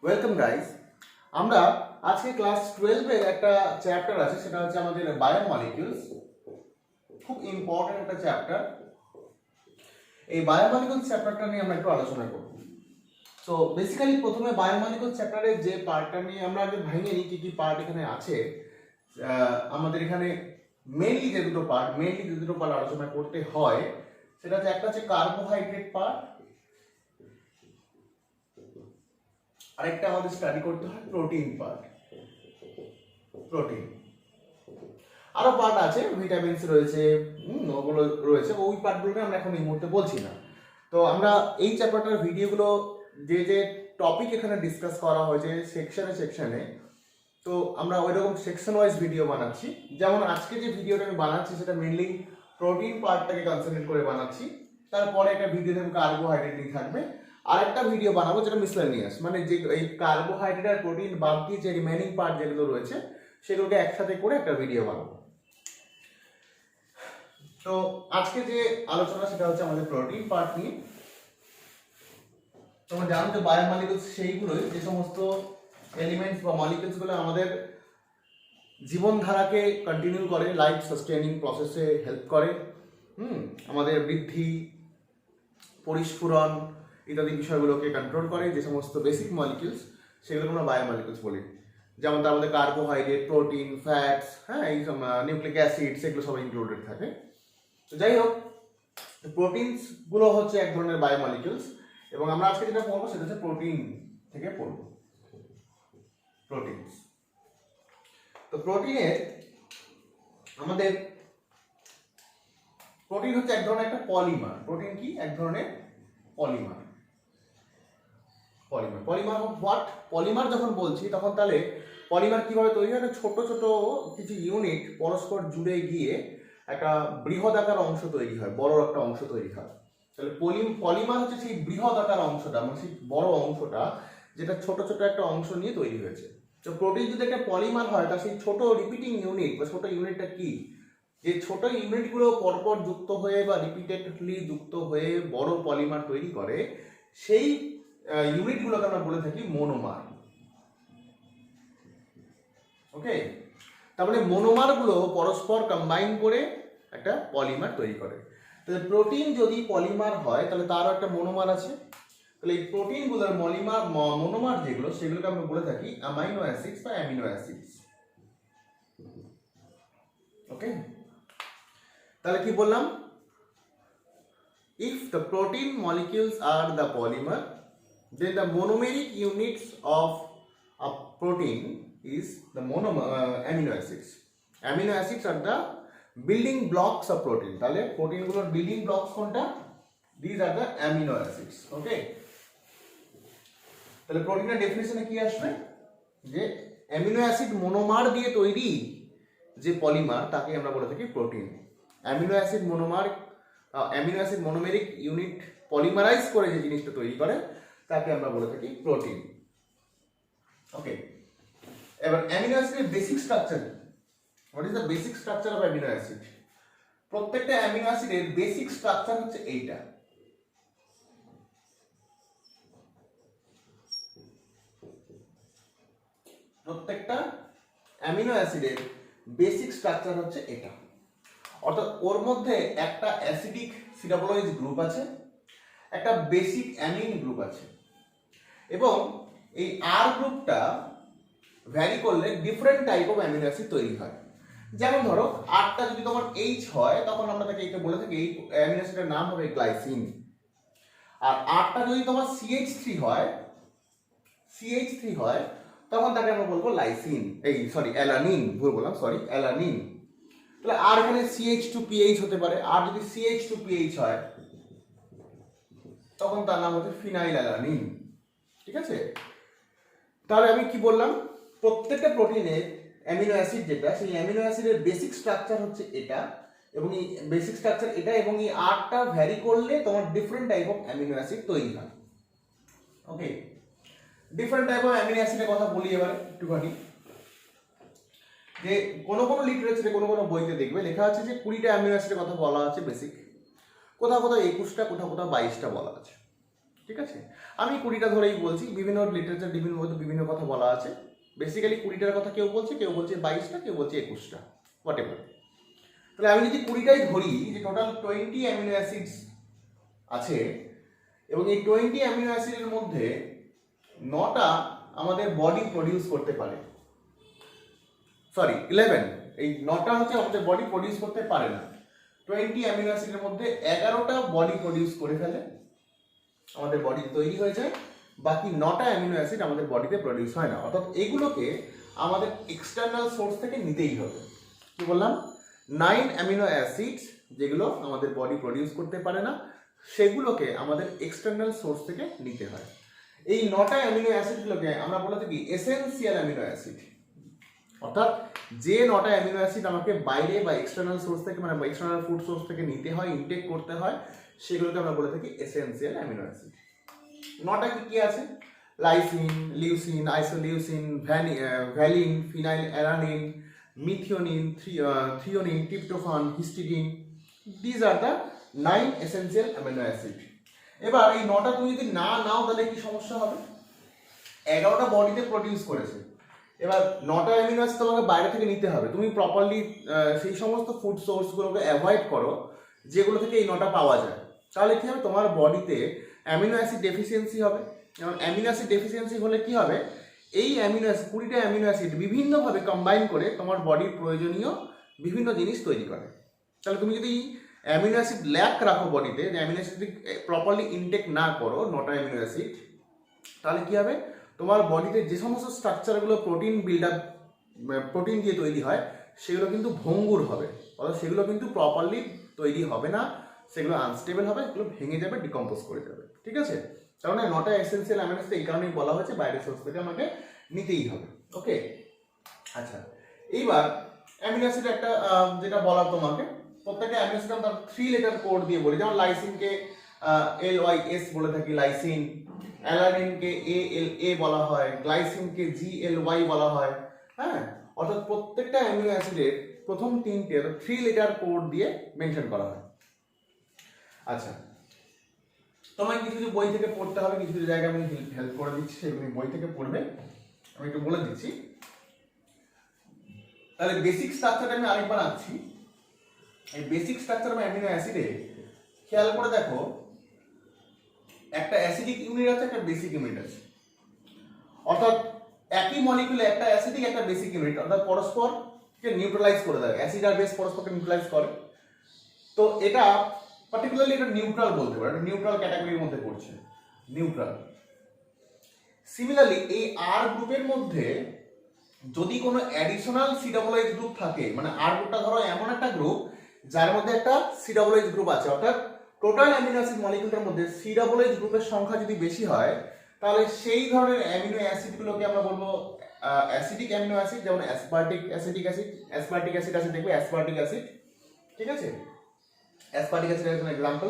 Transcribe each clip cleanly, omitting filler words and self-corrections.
Welcome guys. আমরা আজকে class 12 এর একটা চ্যাপ্টার আছে, সেটা হচ্ছে আমাদের বায়োমলিকিউলস। খুব ইম্পর্টেন্ট একটা চ্যাপ্টার। এই বায়োমলিকিউলস চ্যাপ্টারটা নিয়ে আমরা একটু আলোচনা করব। সো বেসিক্যালি প্রথমে বায়োমলিকিউলস চ্যাপ্টারের যে পার্টটা নিয়ে আমরা আগে ভেঙে নিই কি কি পার্ট এখানে আছে। আমাদের এখানে মেইনলি যে দুটো পার্ট আলোচনা করতে হয় সেটা হচ্ছে একটা হচ্ছে কার্বোহাইড্রেট পার্ট, আরেকটা আমাদের স্টাডি করতে হয় প্রোটিন পার্ট। প্রোটিন আরো পার্ট আছে, ভিটামিনস রয়েছে, ওগুলো রয়েছে, ওই পার্টগুলো আমরা এখন এই মুহূর্তে বলছি না। তো আমরা এই চ্যাপ্টারটার ভিডিওগুলো যে যে টপিক এখানে ডিসকাস করা হয়েছে সেকশনে, তো আমরা ওইরকম সেকশন ওয়াইজ ভিডিও বানাচ্ছি। যেমন আজকে যে ভিডিওটা আমি বানাচ্ছি সেটা মেনলি প্রোটিন পার্টটাকে কনসেন্ট্রেট করে বানাচ্ছি। তারপরে একটা ভিডিও দেবো কার্বোহাইড্রেট নিয়ে থাকবে, আর একটা ভিডিও বানাবো যেটা মিসলেনিয়াস, মানে যে এই কার্বোহাইড্রেট আর প্রোটিন বাদ দিয়ে যে রিমেনিং পার্ট যেগুলো রয়েছে সেগুলোকে একসাথে করে একটা ভিডিও বানাবো। তো আজকে যে আলোচনা সেটা হচ্ছে আমাদের প্রোটিন পার্ট নিয়ে। তোমরা জানো যে বায়োমলিকিউলস সেইগুলোই যে সমস্ত এলিমেন্টস বা মলিকিউলস গুলো আমাদের জীবনধারাকে কন্টিনিউ করে, লাইফ সাস্টেনিং প্রসেসে হেল্প করে, আমাদের বৃদ্ধি, পরিস্ফুরণ ইত্যাদি বিষয়গুলোকে কন্ট্রোল করে। যে সমস্ত বেসিক মলিকিউলস সেগুলোকে আমরা বায়োমলিকিউলস বলি। যেমন তার মধ্যে কার্বোহাইড্রেট, প্রোটিন, ফ্যাটস, এই নিউক্লিক অ্যাসিড, সেগুলো সব ইনক্লুডেড থাকে। তো যাই হোক, প্রোটিনস গুলো হচ্ছে এক ধরনের বায়োমলিকিউলস, এবং আমরা আজকে যেটা পড়বো সেটা হচ্ছে প্রোটিন থেকে পড়বো। প্রোটিনস, তো প্রোটিনের আমাদের প্রোটিন হচ্ছে এক ধরনের একটা পলিমার। প্রোটিন কি? এক ধরনের পলিমার। Polymer what? পলিমার যখন বলছি তখন তাহলে পলিমার কিভাবে তৈরি হয়? ছোট ছোট কিছু ইউনিট পরস্পর জুড়ে গিয়ে একটা বৃহদাকার অংশ তৈরি হয়, বড় একটা অংশ তৈরি হয়। তাহলে পলিমার হচ্ছে সেই বৃহদাকার অংশটা, মানে সেই বড় অংশটা যেটা ছোট ছোট একটা অংশ নিয়ে তৈরি হয়েছে। তো প্রোটিন যদি একটা পলিমার হয় তার সেই ছোট রিপিটিং ইউনিট বা ছোট ইউনিটটা কি? যে ছোট ইউনিটগুলো পরপর যুক্ত হয়ে বা রিপিটেডলি যুক্ত হয়ে বড় পলিমার তৈরি করে, সেই ইউনিটগুলোকে আমরা বলে থাকি মোনোমার। ওকে, তারপরে মোনোমারগুলো পরস্পর কম্বাইন করে একটা পলিমার তৈরি করে। তাহলে প্রোটিন যদি পলিমার হয় তাহলে তারও একটা মোনোমার আছে। তাহলে এই প্রোটিনগুলোর মোনোমার যেগুলো সেগুলোকে আমরা বলে থাকি অ্যামাইনো অ্যাসিডস বা অ্যামিনো অ্যাসিডস। ওকে, তাহলে কি বললাম? If the protein molecules are the polymer, then the monomeric units of a protein is the amino acids. Amino acids are the building blocks of protein. তাহলে প্রোটিনগুলোর বিল্ডিং ব্লকস কোনটা? These are the amino acids. Okay, তাহলে প্রোটিনের ডেফিনিশনে কি আসবে? যে amino acid মোনোমার দিয়ে তৈরি যে পলিমার তাকে আমরা বলে থাকি protein. Amino acid monomeric unit polymerize করে যে জিনিসটা তৈরি করে তাকে আমরা বলে থাকি প্রোটিন। ওকে, এবার অ্যামিনো অ্যাসিডের basic structure. What is the basic structure of amino acid? প্রত্যেকটা অ্যামিনো অ্যাসিডের বেসিক স্ট্রাকচার হচ্ছে এইটা। প্রত্যেকটা অ্যামিনো অ্যাসিডের বেসিক স্ট্রাকচার হচ্ছে এটা। অর্থাৎ ওর মধ্যে একটা অ্যাসিডিক সিটাবোলাইজ গ্রুপ আছে, একটা বেসিক অ্যামিন গ্রুপ আছে, এবং এই আর গ্রুপটা ভ্যারি করলে different type of amino acid তৈরি হয়। যেমন ধরো আরটা যদি তোমার এইচ হয় তখন আমরা তাকে এইটা বলে থাকি, এই অ্যামিনো অ্যাসিডের নাম হবে গ্লাইসিন। আর আরটা যদি তোমার CH3 হয় তখন তাকে আমরা বলবো লাইসিন, অ্যালানিন। ভুল বললাম, অ্যালানিন। তাহলে আর এখানে CH2PH হতে পারে। আর যদি CH2PH হয় তখন তার নাম হচ্ছে ফিনাইল অ্যালানিন। ঠিক আছে, তাহলে আমি কি বললাম? প্রত্যেকটা প্রোটিনের অ্যামিনো অ্যাসিড যেটা, সেই অ্যামিনো অ্যাসিডের বেসিক স্ট্রাকচার হচ্ছে এটা, এবং এই বেসিক স্ট্রাকচার এটা, এবং এই আরটা ভ্যারি করলে তোমার different type of amino acid তৈরি হয়। ওকে, ডিফারেন্ট টাইপ অফ অ্যামিনো অ্যাসিডের কথা বলি এবারে একটুখানি। যে কোনো লিটারেচারে কোনো বইতে দেখবে লেখা আছে যে 20টা অ্যামিনো অ্যাসিডের কথা বলা আছে বেসিক, কোথাও 21টা, কোথাও 22টা বলা আছে। ঠিক আছে, আমি 20টা ধরেই বলছি, বিভিন্ন লিটারেচার বিভিন্ন কথা বলা আছে। বেসিক্যালি 20টার কথা কেউ বলছে 22টা, কেউ বলছে 21টা, হোয়াট এভার। তাহলে আমি যদি 20টাই ধরি যে টোটাল 20 অ্যামিনো অ্যাসিডস আছে, এবং এই 20 অ্যামিনো অ্যাসিডের মধ্যে 9টা আমাদের বডি প্রডিউস করতে পারে, সরি 11, এই 9টা হচ্ছে আমাদের বডি প্রডিউস করতে পারে না। 20 অ্যামিনো অ্যাসিডের মধ্যে 11টা বডি প্রডিউস করে ফেলে, আমাদের বডি তৈরি হয়ে যায়, বাকি 9টা অ্যামিনো অ্যাসিড আমাদের বডিতে প্রডিউস হয় না। অর্থাৎ এগুলোকে আমাদের এক্সটার্নাল সোর্স থেকে নিতেই হবে। কি বললাম, 9 অ্যামিনো অ্যাসিড যেগুলো আমাদের বডি প্রডিউস করতে পারে না, সেগুলোকে আমাদের এক্সটার্নাল সোর্স থেকে নিতে হয়। এই 9টা অ্যামিনো অ্যাসিডগুলোকে আমরা বলে থাকি এসেনশিয়াল অ্যামিনো অ্যাসিড। অর্থাৎ যে 9টা অ্যামিনো অ্যাসিড আমাকে বাইরে বা এক্সটার্নাল সোর্স থেকে, মানে এক্সটার্নাল ফুড সোর্স থেকে নিতে হয়, ইনটেক করতে হয়, সেগুলোকে আমরা বলে থাকি এসেনশিয়াল অ্যামিনো অ্যাসিড। 9টা কি কি আছে? Lysine, leucine, isoleucine, valine, phenyl alanine, methionine, threonine, tryptophan, histidine. These are the 9 essential amino acid. এবার এই 9টা তুমি যদি না নাও তাহলে কি সমস্যা হবে? 11টা বডিতে প্রডিউস করেছে, এবার 9টা অ্যামিনো অ্যাসিড তোমাকে বাইরে থেকে নিতে হবে। তুমি প্রপারলি সেই সমস্ত ফুড সোর্সগুলোকে অ্যাভয়েড করো যেগুলো থেকে এই 9টা পাওয়া যায়, তাহলে কি হবে, তোমার বডিতে অ্যামিনো অ্যাসিড ডেফিসিয়েন্সি হবে। এবং অ্যামিনো অ্যাসিড ডেফিসিয়েন্সি হলে কি হবে, এই অ্যামিনো অ্যাসিড 20টা অ্যামিনো অ্যাসিড বিভিন্নভাবে কম্বাইন করে তোমার বডির প্রয়োজনীয় বিভিন্ন জিনিস তৈরি করে। তাহলে তুমি যদি অ্যামিনো অ্যাসিড ল্যাক রাখো বডিতে, অ্যামিনো অ্যাসিড প্রপারলি ইনটেক না করো 9টা অ্যামিনো অ্যাসিড, তাহলে কি হবে, তোমার বডিতে যে সমস্ত স্ট্রাকচারগুলো প্রোটিন বিল্ডআপ, প্রোটিন দিয়ে তৈরি হয়, সেগুলো কিন্তু ভঙ্গুর হবে, অর্থাৎ সেগুলো কিন্তু প্রপারলি তৈরি হবে না, সেগুলো আনস্টেবল হবে, সেগুলো ভেঙে যাবে, ডিকম্পোজ করে যাবে। ঠিক আছে, কারণ 9টা এসেনশিয়াল অ্যামিনো অ্যাসিড এই কারণেই বলা হয়েছে বাইরের সোর্স থেকে আমাকে নিতেই হবে। ওকে, আচ্ছা, এইবার অ্যামিনো অ্যাসিড একটা যেটা বলা তোমাকে, প্রত্যেকটা অ্যামিনো অ্যাসিড আমরা 3 লেটার কোড দিয়ে বলি, যেমন লাইসিনকে LYS বলে থাকি, লাইসিন। অ্যালানিনকে ALA বলা হয়, গ্লাইসিনকে GLY বলা হয়। হ্যাঁ, অর্থাৎ প্রত্যেকটা অ্যামিনো অ্যাসিডের প্রথম 3টে 3 লেটার কোড দিয়ে মেনশন করা হয়। আচ্ছা, তোমায় কিছু কিছু বই থেকে পড়তে হবে, কিছু কিছু জায়গায় আমি হেল্প করে দিচ্ছি, সেগুলো বই থেকে পড়বে, আমি একটু বলে দিচ্ছি। তাহলে বেসিক স্ট্রাকচারটা আমি আরেকবার আনছি। এই বেসিক স্ট্রাকচার অফ অ্যামিনো অ্যাসিডে খেয়াল করে দেখো, একটা অ্যাসিডিক ইউনিট আছে, একটা বেসিক ইউনিট আছে। অর্থাৎ একই মলিকিউলে একটা অ্যাসিডিক একটা বেসিক ইউনিট, অর্থাৎ পরস্পরকে নিউট্রালাইজ করে দেয়, অ্যাসিড আর বেস পরস্পরকে নিউট্রালাইজ করে। তো এটা পার্টিকুলারলি এটা নিউট্রাল বলতে পারে, নিউট্রাল ক্যাটাগরির মধ্যে পড়ছে, নিউট্রাল। সিমিলারলি এই আর গ্রুপের মধ্যে যদি কোনো additional C double H group থাকে, মানে আর গ্রুপটা ধরো এমন একটা গ্রুপ যার মধ্যে একটা সি ডাবল এইচ গ্রুপ আছে, অর্থাৎ টোটাল অ্যামিনো অ্যাসিড মলিকিউলটার মধ্যে সি ডাবল এইচ গ্রুপের সংখ্যা যদি বেশি হয়, তাহলে সেই ধরনের অ্যামিনো অ্যাসিডগুলোকে আমরা বলবো অ্যাসিডিক অ্যামিনো অ্যাসিড। যেমন aspartic acidic acid, aspartic acid আছে, দেখবে অ্যাসপার্টিক অ্যাসিড। ঠিক আছে, অ্যাসপার্টিক অ্যাসিড একজন এক্সাম্পল,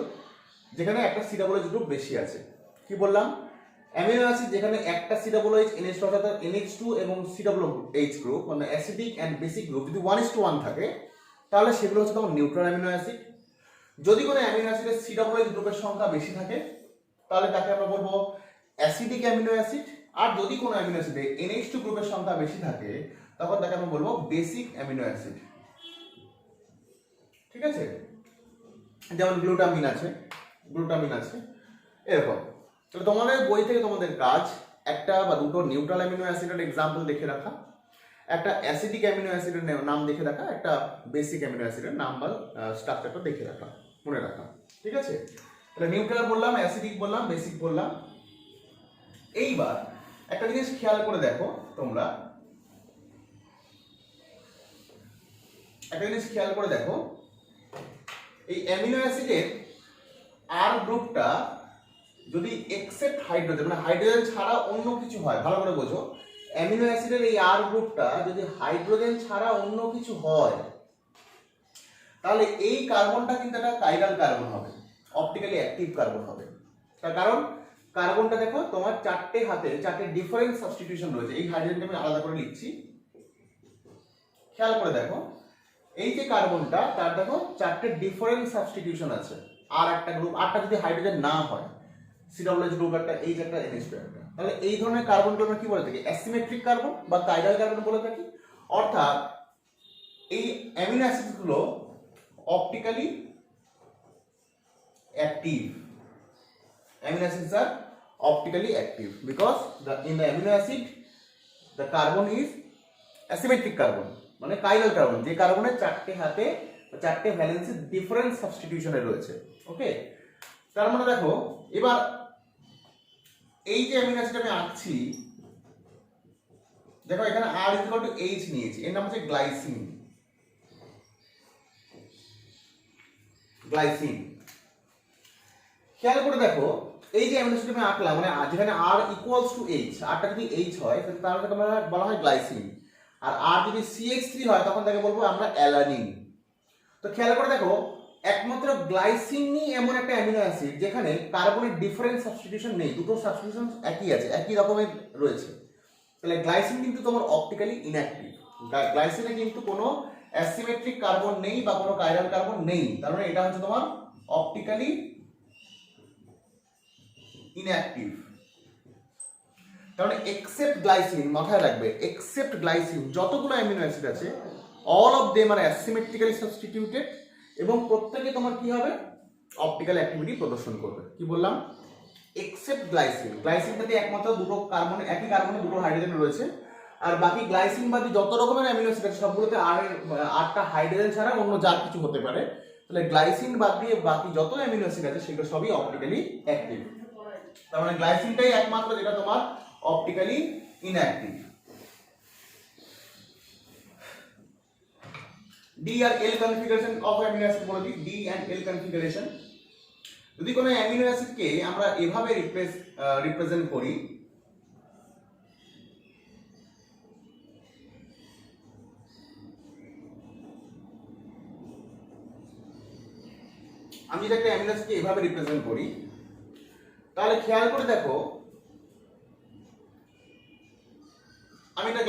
যেখানে একটা সি ডাবল এইচ গ্রুপ বেশি আছে। কি বললাম, অ্যামিনো অ্যাসিড যেখানে একটা সি ডাবল এইচ NH2 অর্থাৎ NH2 এবং সি ডাবল এইচ গ্রুপ, মানে অ্যাসিডিক অ্যান্ড বেসিক গ্রুপ যদি 1:1 থাকে, তাহলে সেগুলো হচ্ছে তখন নিউট্রাল অ্যামিনো অ্যাসিড। যদি কোনো অ্যামিনো অ্যাসিডের সি ডাবল এইচ গ্রুপের সংখ্যা বেশি থাকে, তাহলে তাকে আমরা বলবো অ্যাসিডিক অ্যামিনো অ্যাসিড। আর যদি কোনো অ্যামিনো অ্যাসিডে NH2 গ্রুপের সংখ্যা বেশি থাকে, তখন তাকে আমরা বলবো বেসিক অ্যামিনো অ্যাসিড। ঠিক আছে, যেমন গ্লুটামিন আছে, এরকম। তাহলে তোমাদের বই থেকে তোমাদের কাজ একটা বা দুটো নিউট্রাল অ্যামিনো অ্যাসিডের এক্সাম্পল দেখে রাখা, একটা অ্যাসিডিক অ্যামিনো অ্যাসিডের নাম দেখে রাখা, একটা বেসিক অ্যামিনো অ্যাসিডের নাম বা স্ট্রাকচারটা দেখে রাখা, মনে রাখা। ঠিক আছে, তাহলে নিউট্রাল বললাম, অ্যাসিডিক বললাম, বেসিক বললাম। এইবার একটা জিনিস খেয়াল করে দেখো তোমরা, এই অ্যামিনো অ্যাসিডের আর গ্রুপটা যদি এক্সেপ্ট হাইড্রোজেন, মানে হাইড্রোজেন ছাড়া অন্য কিছু হয়, ভালো করে বোঝো, অ্যামিনো অ্যাসিডের এই আর গ্রুপটা যদি হাইড্রোজেন ছাড়া অন্য কিছু হয়, তাহলে এই কার্বনটা কিন্তু একটা কাইরাল কার্বন হবে, অপটিক্যালি অ্যাক্টিভ কার্বন হবে। তার কারণ কার্বনটা দেখো তোমার চারটে ডিফারেন্ট সাবস্টিটিউশন রয়েছে। এই হাইড্রোজেনকে আমি আলাদা করে লিখছি, খেয়াল করে দেখো, এই যে কার্বনটা, তার দেখো চারটে ডিফারেন্ট সাবস্টিটিউশন আছে। আর একটা গ্রুপ, আরটা যদি হাইড্রোজেন না হয়, COOH গ্রুপ একটা, H একটা, NH2 একটা। তাহলে এই ধরনের কার্বনগুলো আমরা কি বলে থাকি? অ্যাসিমেট্রিক কার্বন বা কাইরাল কার্বন বলে থাকি। অর্থাৎ এই অ্যামিনো অ্যাসিডগুলো optically active. Amino acids are optically active because in the amino acid the carbon is asymmetric carbon, মানে কাইরাল কার্বন, যে কার্বনের চারটে হাতে চারটে ভ্যালেন্সি ডিফারেন্ট সাবস্টিটিউশনে রয়েছে। ওকে, তার মানে দেখো এবার এই যে অ্যামিনো অ্যাসিড আমি আঁকছি, দেখো এখানে R ইকুয়াল টু H নিয়েছি, এর নাম হচ্ছে গ্লাইসিন। গ্লাইসিন খেয়াল করে দেখো, এই যে অ্যামিনো অ্যাসিড আমি আঁকলাম, মানে যেখানে R ইকুয়ালস টু H, Rটা যদি H হয় তাহলে তাকে বলা হয় গ্লাইসিন, আর R যদি CH3 হয় তখন তাকে বলবো আমরা অ্যালানিন। তো খেয়াল করে দেখো, একমাত্র গ্লাইসিনই এমন একটা অ্যামিনো অ্যাসিড যেখানে কার্বনের ডিফারেন্ট সাবস্টিটিউশন নেই, দুটো সাবস্টিটিউশন একই আছে, একই রকমের রয়েছে। তাহলে গ্লাইসিন কিন্তু তোমার অপটিক্যালি ইনঅ্যাক্টিভ। গ্লাইসিনে কিন্তু কোনো অ্যাসিমেট্রিক কার্বন নেই বা কোনো কাইরাল কার্বন নেই, তার মানে এটা হচ্ছে তোমার অপটিক্যালি ইনঅ্যাক্টিভ। তার মানে এক্সেপ্ট গ্লাইসিন, মাথায় রাখবে, এক্সেপ্ট গ্লাইসিন যতগুলো অ্যামিনো অ্যাসিড আছে all of them are asymmetrically substituted এবং প্রত্যেকে তোমার কি হবে? অপটিক্যাল অ্যাক্টিভিটি প্রদর্শন করবে। কি বললাম? Except glycine. গ্লাইসিনটাতে একমাত্র দুটো কার্বন, একই কার্বনে দুটো হাইড্রোজেন রয়েছে, আর বাকি গ্লাইসিন বাদে যত রকমের অ্যামিনো অ্যাসিড আছে সবগুলোতে আটটা হাইড্রোজেন ছাড়া অন্য যা কিছু হতে পারে। তাহলে গ্লাইসিন বাদ দিয়ে বাকি যত অ্যামিনো অ্যাসিড আছে সেগুলো সবই অপটিক্যালি অ্যাক্টিভ। তার মানে গ্লাইসিনটাই একমাত্র যেটা তোমার অপটিক্যালি ইনঅ্যাক্টিভ। D আর L configuration of amino acid বলে দিই। D এন্ড L কনফিগারেশন, যদি কোনো অ্যামিনো অ্যাসিডকে আমরা এভাবে রিপ্রেজেন্ট করি, আমি যদি একটা অ্যামিনো অ্যাসিডকে এভাবে রিপ্রেজেন্ট করি তাহলে খেয়াল করে দেখো, আমি এটা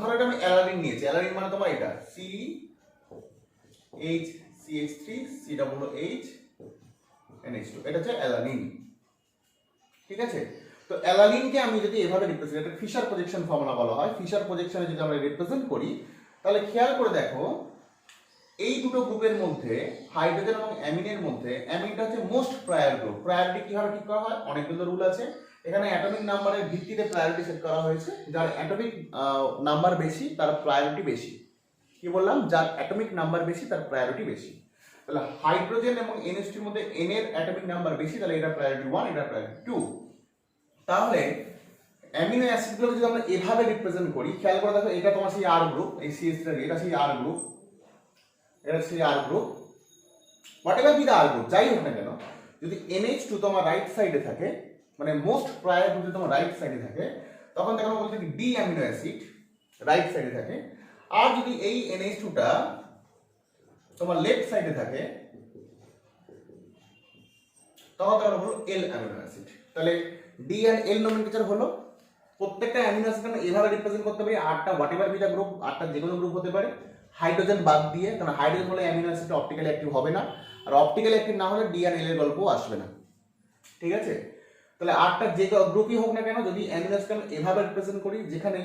ধরো এটা আমি অ্যালানিন নিয়েছি। অ্যালানিন মানে তোমার এটা CH3 COOH NH2, এটা হচ্ছে অ্যালানিন। ঠিক আছে, তো অ্যালানিনকে আমি যদি এভাবে রিপ্রেজেন্ট, এটা ফিশার প্রজেকশন ফর্মুলা বলা হয়, ফিশার প্রজেকশনে যদি আমরা রিপ্রেজেন্ট করি তাহলে খেয়াল করে দেখো এই দুটো গ্রুপের মধ্যে, হাইড্রোজেন এবং অ্যামিনের মধ্যে, অ্যামিনটা হচ্ছে মোস্ট প্রায়োর গ্রুপ। প্রায়োরিটি কিভাবে ঠিক করা হয়? অনেকগুলো রুল আছে। এখানে অ্যাটমিক নাম্বারের ভিত্তিতে প্রায়োরিটি সেট করা হয়েছে। যার অ্যাটমিক নাম্বার বেশি তার প্রায়োরিটি বেশি। কি বললাম? যার অ্যাটমিক নাম্বার বেশি তার প্রায়োরিটি বেশি। তাহলে হাইড্রোজেন এবং NH2 এর মধ্যে N এর অ্যাটমিক নাম্বার বেশি, তাহলে এটা প্রায়োরিটি 1, এটা প্রায়োরিটি 2। তাহলে অ্যামিনো অ্যাসিডগুলোকে যদি আমরা এভাবে রিপ্রেজেন্ট করি, খেয়াল করে দেখো এটা তোমার সেই R গ্রুপ, এই CH3 এটা সেই R গ্রুপ, এটা সেই R group, whatever be the R group, যাই হোক না কেন, যদি NH2 তোমার রাইট সাইডে থাকে, মানে মোস্ট প্রায়োর গ্রুপ যদি তোমার রাইট সাইডে থাকে, তখন দেখো বলতে কি ডি অ্যামিনো অ্যাসিড রাইট সাইডে থাকে। আর যদি এই NH2টা তোমার লেফট সাইডে থাকে তখন তাহলে হলো L অ্যামিনো অ্যাসিড। তাহলে ডি এন্ড L নোমেনক্লেচার হলো, প্রত্যেকটা অ্যামিনো অ্যাসিড আমরা এভাবে রিপ্রেজেন্ট করতে পারি। আটটা হোয়াটএভার বি দ্য গ্রুপ, আটটা যে কোনো গ্রুপ হতে পারে, হাইড্রোজেন বাদ দিয়ে, কারণ হাইড্রোজেন হলে অ্যামিনো অ্যাসিডটা অপটিক্যালি অ্যাক্টিভ হবে না, আর অপটিক্যালি অ্যাক্টিভ না হলে ডি এন্ড L এর গল্পও আসবে না। ঠিক আছে, তাহলে আটটা যে গ্রুপই হোক না কেন, যদি অ্যামিনো অ্যাসিড এভাবে রিপ্রেজেন্ট করি যেখানে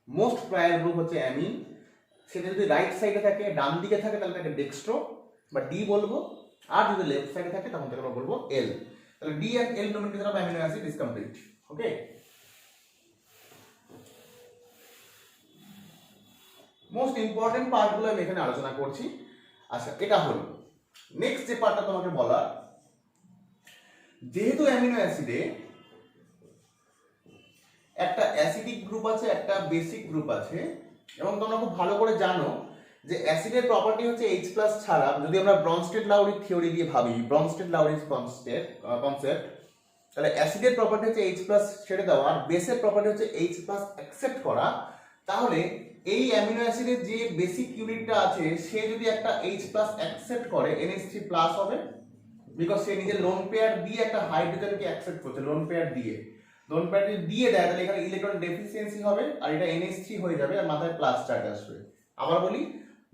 মোস্ট প্রায়োর গ্রুপ হচ্ছে অ্যামিন, সেটা যদি রাইট সাইডে থাকে, ডান দিকে থাকে, তাহলে তাকে ডেক্সট্রো বা ডি বলবো, আর যদি লেফট সাইডে থাকে তখন তাকে আমরা বলবো এল। তাহলে D and L nomenclature of amino acid is complete. Okay, most important পার্টগুলো আমি এখানে আলোচনা করছি। আচ্ছা, এটা হলো নেক্সট যে পার্টটা তোমাকে বলা, যেহেতু অ্যামিনো অ্যাসিডে একটা অ্যাসিডিক গ্রুপ আছে, একটা বেসিক গ্রুপ আছে, এবং তোমরা খুব ভালো করে জানো যে অ্যাসিডের প্রপার্টি হচ্ছে H+ ছাড়া, যদি আমরা ব্রনস্টেড-লাউরি থিওরি দিয়ে ভাবি, ব্রনস্টেড-লাউরি কনসেপ্ট, তাহলে অ্যাসিডের প্রপার্টি হচ্ছে H+ ছেড়ে দেওয়া, আর বেসের প্রপার্টি হচ্ছে H+ অ্যাকসেপ্ট করা। তাহলে এই অ্যামিনো অ্যাসিডের যে বেসিক ইউনিটটা আছে, সে যদি একটা H+ অ্যাকসেপ্ট করে, NH3+ হবে, বিকজ সে নিজের লোন পেয়ার দিয়ে একটা হাইড্রোজেনকে অ্যাকসেপ্ট করছে, লোন পেয়ার দিয়ে। লোন পেয়ার যদি দিয়ে দেয় তাহলে এখানে ইলেকট্রন ডেফিসিয়েন্সি হবে, আর এটা NH3 হয়ে যাবে, আর মাথায় প্লাস চার্জ আসবে। আবার বলি,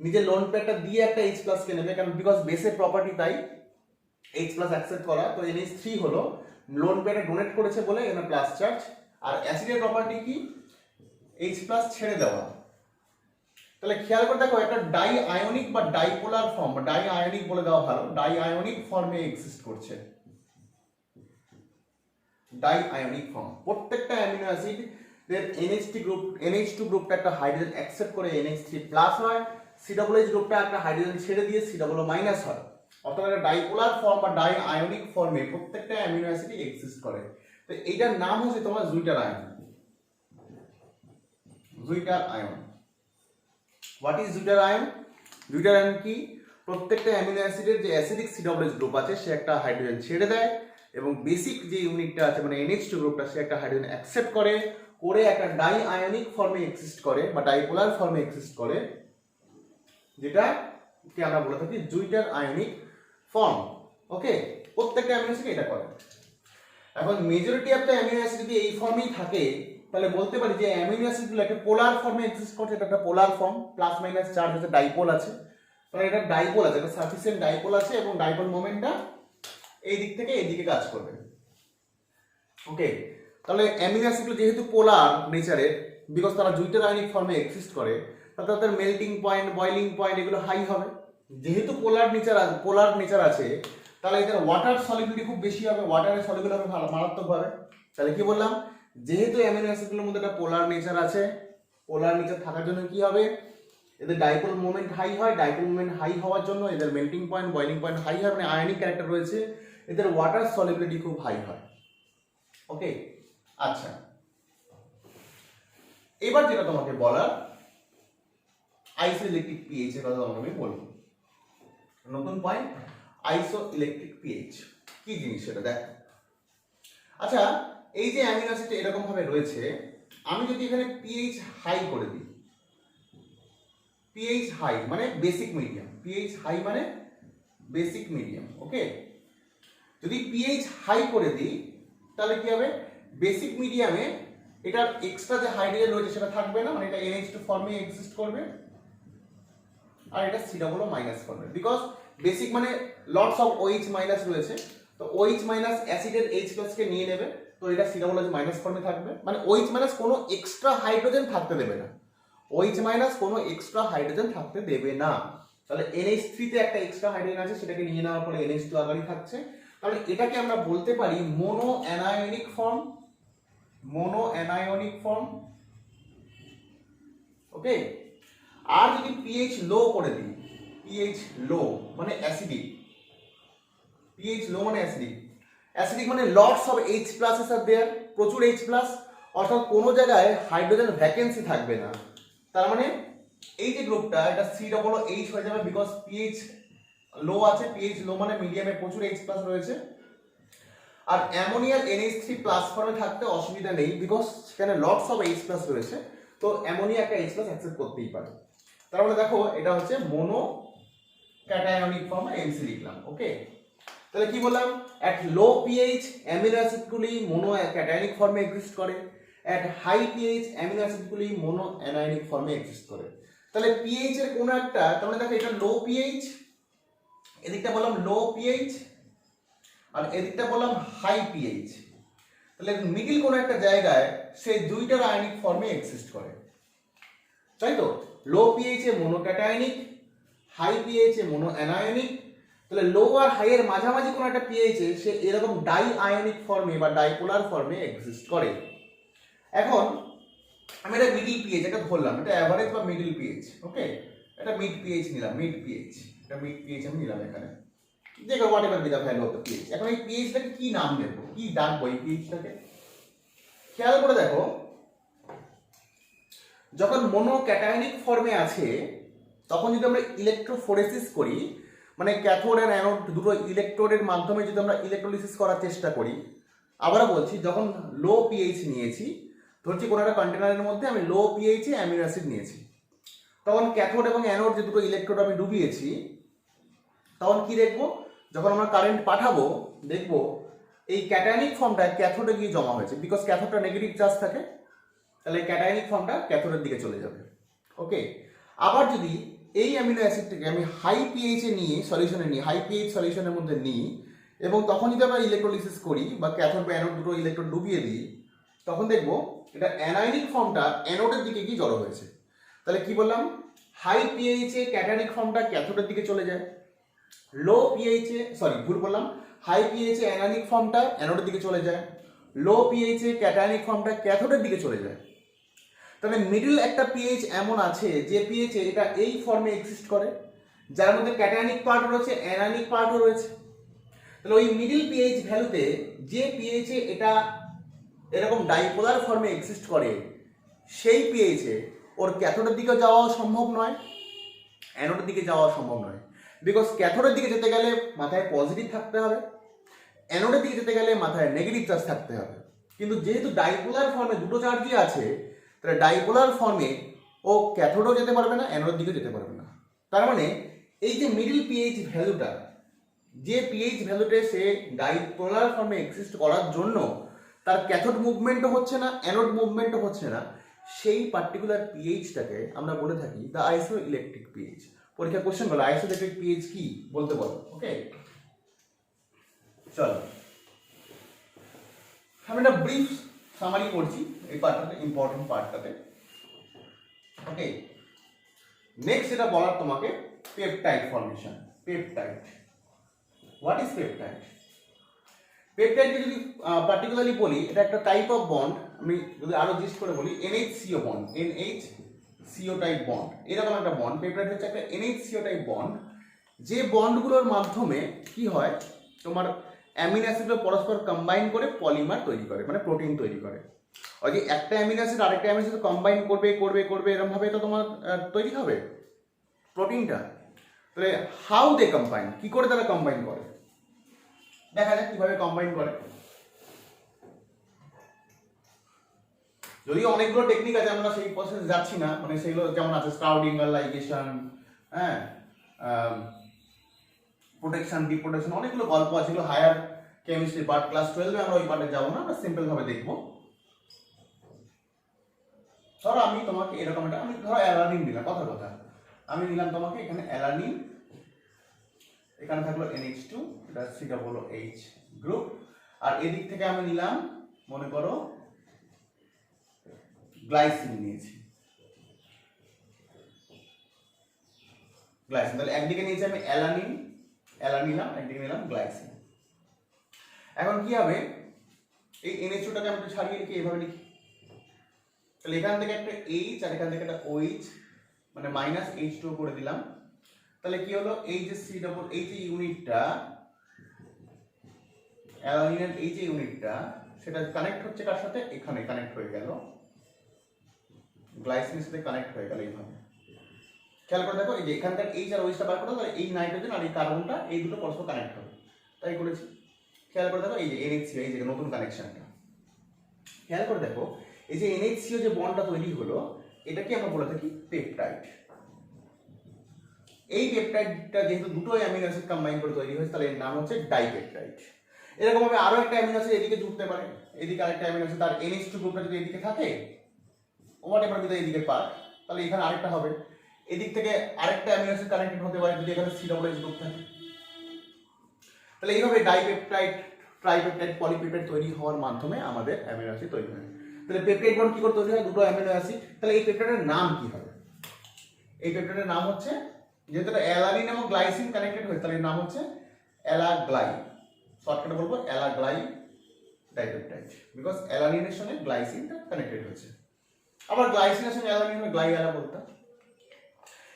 নিজের লোন পেয়ারটা দিয়ে একটা H+ কে নেবে, কারণ বিকজ বেসের প্রপার্টি তাই H+ অ্যাকসেপ্ট করা, তো NH3 হলো, লোন পেয়ারে ডোনেট করেছে বলে এখানে প্লাস চার্জ। আর অ্যাসিডের প্রপার্টি কি, H প্লাস ছেড়ে দেওয়া। তাহলে খেয়াল করে দেখো, একটা ডাই আয়নিক বা ডাইপোলার ফর্ম, বা ডাই আয়নিক বলে দেওয়া ভালো, ডাই আয়নিক ফর্মে এক্সিস্ট করছে। ডাই আয়নিক ফর্ম, প্রত্যেকটা অ্যামিনো অ্যাসিড এর NH3 গ্রুপ, NH2 গ্রুপটা একটা হাইড্রোজেন অ্যাকসেপ্ট করে NH3 প্লাস হয়, COOH গ্রুপটা একটা হাইড্রোজেন ছেড়ে দিয়ে COO মাইনাস হয়। অর্থাৎ একটা ডাইপোলার ফর্ম বা ডাই আয়নিক ফর্মে প্রত্যেকটা অ্যামিনো অ্যাসিড এক্সিস্ট করে। তো এইটার নাম হচ্ছে তোমার জুইটার ion. জুইটার ion, what is জুইটার ion? জুইটার ion কি, প্রত্যেকটা অ্যামিনো অ্যাসিডের যে অ্যাসিডিক COOH গ্রুপ আছে সে একটা হাইড্রোজেন ছেড়ে দেয়, এবং বেসিক যে ইউনিটটা আছে মানে NH2 গ্রুপটা সে একটা হাইড্রোজেন অ্যাকসেপ্ট করে একটা ডাই আয়নিক ফর্মে এক্সিস্ট করে বা ডাইপোলার ফর্মে এক্সিস্ট করে, যেটাকে আমরা বলে থাকি জুইটার আয়নিক ফর্ম। ওকে, প্রত্যেকটা অ্যামিনো অ্যাসিড এটা করে। এখন majority of the amino acid যদি এই ফর্মেই থাকে, তাহলে বলতে পারি যে অ্যামিনো অ্যাসিডগুলো একটা পোলার ফর্মে এক্সিস্ট করছে। এটা একটা polar form, plus minus charge আছে, ডাইপোল আছে। তাহলে এটা ডাইপোল আছে, এটা সাফিসিয়েন্ট ডাইপোল আছে, এবং ডাইপোল মোমেন্টটা এই দিক থেকে এই দিকে কাজ করবে। ওকে, তাহলে অ্যামিনো অ্যাসিডগুলো যেহেতু পোলার নেচারের, বিকজ তারা জুইটার আয়নিক ফর্মে এক্সিস্ট করে, তাহলে তাদের মেল্টিং পয়েন্ট, বয়লিং পয়েন্ট এগুলো হাই হবে। যেহেতু পোলার নেচার আছে, তাহলে এদের ওয়াটার সলিবিলিটি খুব বেশি হবে, ওয়াটারের সলিবিলিটি হবে মারাত্মকভাবে। তাহলে কি বললাম, যেহেতু অ্যামিনো অ্যাসিডগুলোর মধ্যে একটা পোলার নেচার আছে, পোলার নেচার থাকার জন্য কি হবে, এদের ডাইপোল মোমেন্ট হাই হয়। ডাইপোল মোমেন্ট হাই হওয়ার জন্য এদের melting point, boiling point high হয়, মানে আয়নিক ক্যারেক্টার রয়েছে, এদের ওয়াটার সলিবিলিটি খুব হাই হয়। ওকে, আচ্ছা, এবার যেটা তোমাকে বলার, আইসোইলেকট্রিক পিএইচ এর কথা তোমাকে আমি বলবো। নতুন পয়েন্ট, আইসোইলেকট্রিক পিএইচ কি জিনিস সেটা দেখ। আচ্ছা, এই যে অ্যামিনো অ্যাসিড এরকম ভাবে রয়েছে, আমি যদি এখানে পিএইচ হাই করে দিই, পিএইচ হাই মানে বেসিক মিডিয়াম, পিএইচ হাই মানে বেসিক মিডিয়াম। ওকে, যদি পিএইচ হাই করে দিই তাহলে কি হবে, বেসিক মিডিয়ামে এটার এক্সট্রা যে হাইড্রোজেন রয়েছে সেটা থাকবে না, মানে এটা NH2 ফর্মে এক্সিস্ট করবে, আর এটা COO মাইনাস করবে। বিকজ বেসিক মানে লটস অফ OH মাইনাস রয়েছে, তো OH মাইনাস অ্যাসিডের H প্লাস কে নিয়ে নেবে, তো এটা COO মাইনাস ফর্মে থাকবে। মানে OH মাইনাস কোনো এক্সট্রা হাইড্রোজেন থাকতে দেবে না, OH মাইনাস কোনো এক্সট্রা হাইড্রোজেন থাকতে দেবে না। তাহলে NH3 তে একটা এক্সট্রা হাইড্রোজেন আছে, সেটাকে নিয়ে নেওয়ার পরে NH2 আগারই থাকছে। তাহলে এটাকে আমরা বলতে পারি mono anionic form, mono anionic form. Okay, আর যদি পিএইচ লো করে দিই, পিএইচ লো মানে অ্যাসিডিক, পিএইচ লো মানে অ্যাসিডিক, অ্যাসিডিক মানে লটস অফ H প্লাসেস আর দেয়ার, প্রচুর H প্লাস, অর্থাৎ কোনো জায়গায় হাইড্রোজেন ভ্যাকেন্সি থাকবে না। তার মানে এই যে গ্রুপটা এটা COOH হয়ে যাবে, বিকজ পিএইচ লো আছে, পিএইচ লো মানে মিডিয়ামে প্রচুর H প্লাস রয়েছে। আর অ্যামোনিয়ার NH3 প্লাস ফর্মে থাকতে অসুবিধা নেই, বিকজ সেখানে লটস অফ H প্লাস রয়েছে, তো অ্যামোনিয়া একটা H প্লাস অ্যাকসেপ্ট করতেই পারে। তার মানে দেখো এটা হচ্ছে মোনো ক্যাটায়নিক ফর্ম, MC লিখলাম। ওকে, তাহলে কি বললাম, এট লো পিএইচ অ্যামিনো অ্যাসিডগুলি মোনো ক্যাটায়নিক ফর্মে এক্সিস্ট করে, এট হাই পিএইচ অ্যামিনো অ্যাসিডগুলি মোনো অ্যানায়নিক ফর্মে এক্সিস্ট করে। তাহলে পিএইচ এর কোনো একটা, তাহলে দেখো এটা লো পিএইচ, এদিকটা বললাম লো পিএইচ, আর এদিকটা বললাম হাই পিএইচ। তাহলে মিডিল কোনো একটা জায়গায় সে জুইটার আয়নিক ফর্মে এক্সিস্ট করে, তাই তো। লো পিএইচ এ মোনোক্যাটায়নিক, হাই পিএইচ এ মোনো অ্যানায়নিক। তাহলে লো আর হাই এর মাঝামাঝি কোনো একটা পিএইচ এ সে এরকম ডাই আয়নিক ফর্মে বা ডাইপোলার ফর্মে এক্সিস্ট করে। এখন আমি এটা মিডিল পিএইচ এটা ধরলাম, এটা অ্যাভারেজ বা মিডিল পিএইচ। ওকে, এটা মিড পিএইচ নিলাম, মিড পিএইচ, এটা মিড পিএইচ আমি নিলাম এখানে, দেখো whatever be the value of the pH. এখন এই পিএইচটাকে কি নাম দেব, কি ডাকবো এই পিএইচটাকে? খেয়াল করে দেখো, যখন মোনোক্যাটায়নিক ফর্মে আছে তখন যদি আমরা ইলেকট্রোফোরেসিস করি, মানে ক্যাথোড আর অ্যানোড দুটো ইলেকট্রোডের মাধ্যমে যদি আমরা ইলেকট্রোলিসিস করার চেষ্টা করি, আবারও বলছি, যখন লো পিএইচ নিয়েছি, ধরছি কোনো একটা কন্টেনারের মধ্যে আমি লো পিএইচে অ্যামিনো অ্যাসিড নিয়েছি, তখন ক্যাথোড এবং অ্যানোড যে দুটো ইলেকট্রোড আমি ডুবিয়েছি, তখন কি দেখবো, যখন আমরা কারেন্ট পাঠাবো দেখবো এই ক্যাটায়নিক ফর্মটা ক্যাথোডে গিয়ে জমা হয়েছে, বিকজ ক্যাথোডটা নেগেটিভ চার্জ থাকে, তাহলে ক্যাটায়নিক ফর্মটা ক্যাথোডের দিকে চলে যাবে। ওকে, আবার যদি এই অ্যামিনো অ্যাসিডটাকে আমি হাই পিএইচে নিয়ে সলিউশনে নিই, হাই পিএইচ সলিউশনের মধ্যে নিই, এবং তখন যদি আমরা ইলেকট্রোলিসিস করি বা ক্যাথোড বা অ্যানোড দুটো ইলেকট্রন ডুবিয়ে দিই, তখন দেখবো এটা অ্যানায়নিক ফর্মটা অ্যানোডের দিকে কি জড়ো হয়েছে। তাহলে কি বললাম, হাই পিএইচে ক্যাটায়নিক ফর্মটা ক্যাথোডের দিকে চলে যায়, লো পিএইচে ভুল বললাম, হাই পিএইচে অ্যানায়নিক ফর্মটা অ্যানোডের দিকে চলে যায়, লো পিএইচে ক্যাটায়নিক ফর্মটা ক্যাথোডের দিকে চলে যায়। তাহলে মিডল একটা পিএইচ এমন আছে যে পিএইচে এটা এই ফর্মে এক্সিস্ট করে, যার মধ্যে ক্যাটায়নিক পার্ট রয়েছে, অ্যানায়নিক পার্টও রয়েছে। তাহলে ওই মিডল পিএইচ ভ্যালুতে যে পিএইচে এটা এরকম ডাইপোলার ফর্মে এক্সিস্ট করে, সেই পিএইচে ওর ক্যাথোডের দিকে যাওয়া সম্ভব নয়, অ্যানোডের দিকে যাওয়া সম্ভব নয়। বিকজ ক্যাথোডের দিকে যেতে গেলে মাথায় পজিটিভ থাকতে হবে, অ্যানোডের দিকে যেতে গেলে মাথায় নেগেটিভ চার্জ থাকতে হবে। কিন্তু যেহেতু ডাইপোলার ফর্মে দুটো চার্জই আছে, তাহলে ডাইপোলার ফর্মে ও ক্যাথোডও যেতে পারবে না, অ্যানোডের দিকে যেতে পারবে না। তার মানে এই যে মিডল পিএইচ ভ্যালুটা, যে পিএইচ ভ্যালুতে সে ডাইপোলার ফর্মে এক্সিস্ট করার জন্য তার ক্যাথোড মুভমেন্টও হচ্ছে না, অ্যানোড মুভমেন্টও হচ্ছে না, সেই পার্টিকুলার পিএইচটাকে আমরা বলে থাকি দ্য আইসো ইলেকট্রিক পিএইচ। পরীক্ষা কোশ্চেন বলো আইসো ইলেকট্রিক পিএইচ কি বলতে বলো। ওকে, চলো আমি একটা ব্রিফ সামারি করছি এই পার্টটাতে, ইম্পর্টেন্ট পার্টটাতে। ওকে, নেক্সট যেটা বলার তোমাকে, peptide formation. Peptide, what is peptide? পেপটাইডকে যদি পার্টিকুলারলি বলি, এটা একটা টাইপ অফ বন্ড। আমি যদি আরো জিস্ট করে বলি, NHCO bond, NHCO type bond, এরকম একটা বন্ড। পেপটাইড হচ্ছে একটা NHCO টাইপ বন্ড, যে বন্ডগুলোর মাধ্যমে কি হয়, তোমার অ্যামিনো অ্যাসিডগুলো পরস্পর কম্বাইন করে পলিমার তৈরি করে, মানে প্রোটিন তৈরি করে। ওই যে একটা অ্যামিনো অ্যাসিড আরেকটা অ্যামিনো অ্যাসিড কম্বাইন করবে করবে করবে, এরকম ভাবে তো তোমার তৈরি হবে প্রোটিনটা। তাহলে হাউ দে কম্বাইন, কি করে তারা কম্বাইন করে, দেখা যাক কিভাবে কম্বাইন করে। যদিও অনেকগুলো টেকনিক আছে, আমরা সেই প্রসেস যাচ্ছি না, মানে সেগুলো যেমন আছে স্প্রাউডিং, লাইগেশন, হ্যাঁ, প্রোটেকশন, ডিপ্রোটেকশন, অনেকগুলো গল্প আছে, এগুলো হায়ার কেমিস্ট্রি পার্ট, ক্লাস 12-এ আমরা ওই পার্টে যাবো না, আমরা সিম্পল ভাবে দেখবো। ধরো আমি তোমাকে এরকম একটা, আমি ধরো অ্যালানিন দিলাম, কথার কথা আমি নিলাম তোমাকে এখানে অ্যালানিন, এখানে থাকলো NH2, এটা COOH গ্রুপ, আর এদিক থেকে আমি নিলাম মনে করো গ্লাইসিন নিয়েছি, গ্লাইসিন। তাহলে একদিকে নিয়েছি আমি অ্যালানিন নিলাম, একদিকে নিলাম গ্লাইসিন। এখন কি হবে, এই NH2টাকে আমি একটু ছাড়িয়ে লিখি, এইভাবে লিখি। তাহলে এখান থেকে একটা H আর এখান থেকে একটা OH, মানে -H2 করে দিলাম। তাহলে কি হলো, এই যে COOH ইউনিটটা, অ্যালানিনের এই যে ইউনিটটা, সেটা কানেক্ট হচ্ছে কার সাথে, এখানে কানেক্ট হয়ে গেল, গ্লাইসিনের সাথে কানেক্ট হয়ে গেল এইভাবে। খেয়াল করে দেখো, এই যে এখানকার H আর OH বার করো, তাহলে এই নাইট্রোজেন আর এই কার্বনটা, এই দুটো পরস্পর কানেক্ট হবে, তাই করেছি। খেয়াল করে দেখো, এই যে NHCO, এই যে নতুন কানেকশনটা, খেয়াল করে দেখো, এই যে NHCO যে বন্ডটা তৈরি হলো, এটাকে আমরা বলে থাকি পেপটাইড। এই পেপটাইডটা যেহেতু দুটো অ্যামিনো অ্যাসিড কম্বাইন করে তৈরি হয়েছে, তাহলে এর নাম হচ্ছে ডাইপেপটাইড। এরকম ভাবে আরো একটা অ্যামিনো অ্যাসিড এদিকে জুড়তে পারে, এদিকে আরেকটা অ্যামিনো অ্যাসিড, তার NH2 গ্রুপটা যদি এদিকে থাকে, হোয়াট এভার বিদ এদিকে পার্ট, তাহলে এখানে আরেকটা হবে, এদিক থেকে আরেকটা অ্যামিনো অ্যাসিড কানেক্টেড হতে পারে যদি এখানে COOH গ্রুপ থাকে। তাহলে এইভাবে ডাইপেপটাইড, ট্রাইপেপটাইড, পলিপেপটাইড তৈরি হওয়ার মাধ্যমে আমাদের অ্যামিনো অ্যাসিড তৈরি হয়। তাহলে পেপটাইড বন্ড কি করে তৈরি হয়, দুটো অ্যামিনো অ্যাসিড। তাহলে এই পেপটাইডের নাম কি হবে, এই পেপটাইডের নাম হচ্ছে, যেহেতু এটা অ্যালানিন এবং গ্লাইসিন কানেক্টেড হয়েছে, তাহলে এর নাম হচ্ছে অ্যালাগ্লাই, শর্টকাটে বলবো অ্যালাগ্লাই ডাইপেপটাইড, বিকজ অ্যালানিনের সঙ্গে গ্লাইসিনটা কানেক্টেড হয়েছে। আবার গ্লাইসিনের সঙ্গে অ্যালানিন গ্লাই অ্যালা বলতাম।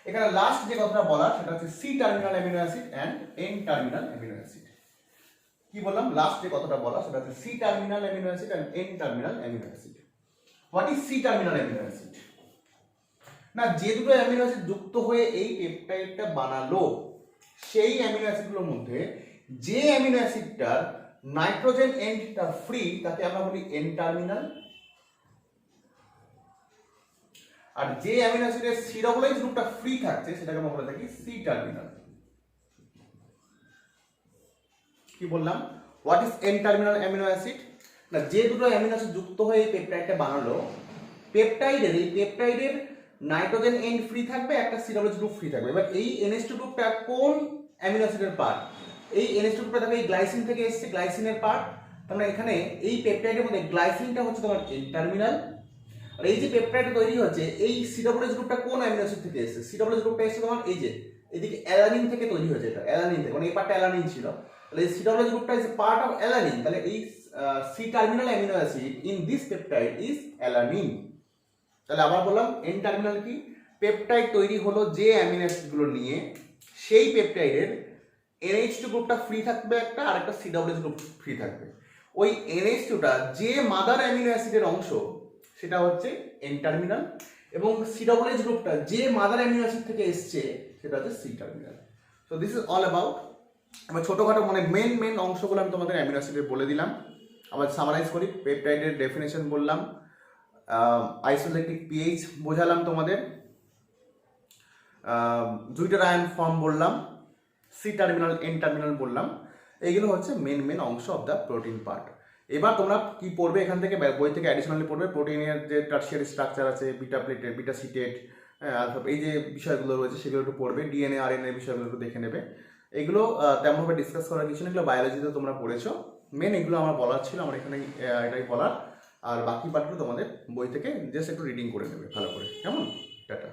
এখানে লাস্ট যে কথাটা বলা, সেটা হচ্ছে C terminal amino acid and N terminal amino acid. কি বললাম, লাস্ট যে কথাটা বলা সেটা হচ্ছে C terminal amino acid and N terminal amino acid. What is C terminal amino acid? না, যে দুটো অ্যামিনো অ্যাসিড যুক্ত হয়ে এই পেপটাইডটা বানালো, সেই অ্যামিনো অ্যাসিডগুলোর মধ্যে যে অ্যামিনো অ্যাসিডটার নাইট্রোজেন এন্ডটা ফ্রি, তাকে আমরা বলি N টার্মিনাল, আর যে অ্যামিনো অ্যাসিডের COOH গ্রুপটা ফ্রি থাকছে, সেটাকে আমরা বলে থাকি C টার্মিনাল। কি বললাম, what is N terminal amino acid? না, যে দুটো অ্যামিনো অ্যাসিড যুক্ত হয়ে এই পেপটাইডটা বানালো, এই পেপটাইডের নাইট্রোজেন এন্ড ফ্রি থাকবে, একটা COOH গ্রুপ ফ্রি থাকবে। এবার এই NH2 গ্রুপটা কোন অ্যামিনো অ্যাসিডের পার্ট, এই NH2 গ্রুপটা দেখো এই গ্লাইসিন থেকে এসেছে, গ্লাইসিনের পার্ট। তার মানে এখানে এই পেপটাইডের মধ্যে গ্লাইসিনটা হচ্ছে তোমার এন টার্মিনাল, আর এই যে পেপটাইড তৈরি হচ্ছে এই COOH গ্রুপটা কোন অ্যামিনো অ্যাসিড থেকে এসেছে? COOH গ্রুপটা এসেছে তোমার এই যে এদিকে অ্যালানিন থেকে তৈরি হয়েছে, এটা অ্যালানিন থেকে, মানে এই পার্টটা অ্যালানিন ছিল, তাহলে এই COOH গ্রুপটা ইজ পার্ট অফ অ্যালানিন, তাহলে এই C terminal amino acid in this peptide is alanine. তাহলে আবার বললাম এন টার্মিনাল কি? পেপটাইড তৈরি হলো যে অ্যামিনো অ্যাসিডগুলো নিয়ে, সেই পেপটাইডের NH2 গ্রুপটা ফ্রি থাকবে একটা, আর একটা COOH গ্রুপ ফ্রি থাকবে। ওই NH2টা যে মাদার অ্যামিনো অ্যাসিডের অংশ সেটা হচ্ছে এন টার্মিনাল, এবং COOH গ্রুপটা যে মাদার অ্যামিনো অ্যাসিড থেকে এসছে সেটা হচ্ছে C terminal. So this is all about, আমার ছোটোখাটো মানে মেন অংশগুলো আমি তোমাদের অ্যামিনো অ্যাসিডের বলে দিলাম। আবার সামারাইজ করি, পেপটাইডের ডেফিনেশন বললাম, আইসোলেটিক পিএইচ বোঝালাম তোমাদের, দুইটা আয়ন ফর্ম বললাম, সি টার্মিনাল এন টার্মিনাল বললাম। এইগুলো হচ্ছে মেন অংশ অফ দ্য প্রোটিন পার্ট। এবার তোমরা কি পড়বে এখান থেকে, বই থেকে অ্যাডিশনালি পড়বে প্রোটিনের যে টার্সিয়ারি স্ট্রাকচার আছে, বিটা প্লেটেড, বিটা সিটেড, এই যে বিষয়গুলো রয়েছে সেগুলো একটু পড়বে, ডিএনএ আরএনএ বিষয়গুলো একটু দেখে নেবে। এগুলো তেমনভাবে ডিসকাস করার কিছু না, এগুলো বায়োলজিতে তোমরা পড়েছো। মেন এগুলো আমার বলার ছিল, আমার এখানে এটাই বলার। আর বাকি পার্টগুলো তোমাদের বই থেকে জাস্ট একটু রিডিং করে নেবে ভালো করে, কেমন? টাটা।